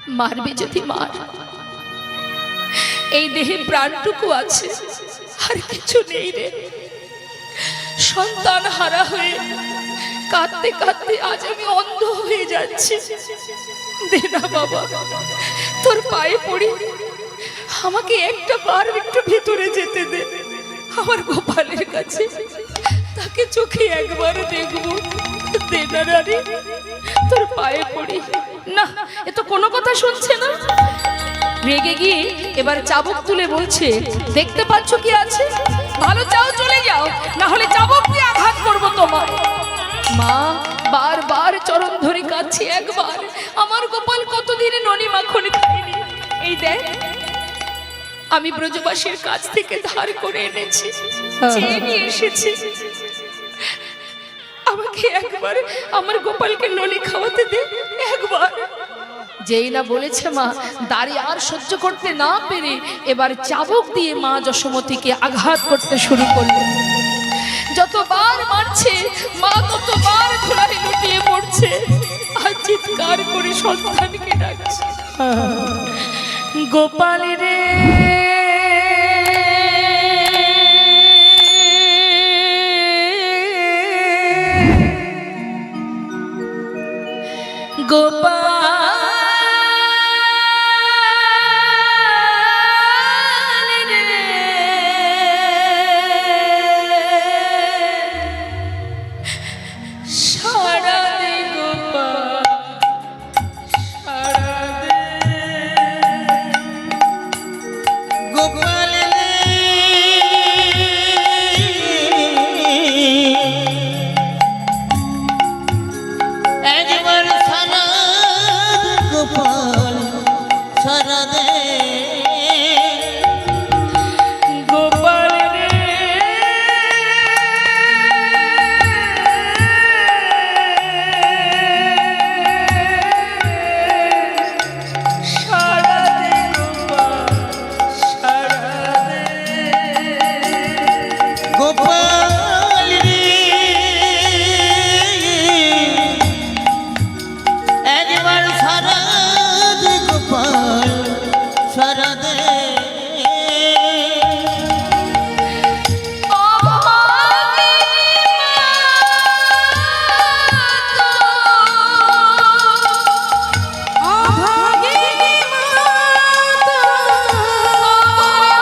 মারবে যদি মার, এই দেহে প্রাণটুকু আছে, আর কিছু নেই রে। সন্তান হারা হয়ে কাঁদতে কাঁদতে আজ আমি অন্ধ হয়ে যাচ্ছি। দে না বাবা, তোর পায়ে পড়ি, আমাকে একটা বার একটু ভেতরে যেতে দে আমার গোপালের কাছে, তাকে চোখে একবার দেখবো। দে না রে, তোর পায়ে পড়ি। না, এ তো কোনো কথা শুনছে না। রেগে গিয়ে এবার চাবুক তুলে বলছে, দেখতে পাচ্ছ কি আছে, ভালো চাও চলে যাও, না হলে চাবুক দিয়ে আঘাত করবো তোমার। মা বারবার চরণ ধরে কাঁদছে, একবার আমার গোপাল কতদিনে ননি মাখন খায়নি, এই দেখ আমি ব্রজবাসীর কাছ থেকে ধার করে এনেছি, চেয়ে নিয়ে এসেছি, আমাকে একবার আমার গোপালকে ননি খাওয়াতে দে একবার। যেই না বলেছে মা, দাঁড়িয়ে আর সহ্য করতে না পেরে এবার চাবুক দিয়ে মা যশোমতীকে আঘাত করতে শুরু করল। যতবার মারছে মা ততবার ধুলায় লুটিয়ে পড়ছে, আর চিৎকার করে সন্তানকে ডাকছে, গোপাল রে গোপাল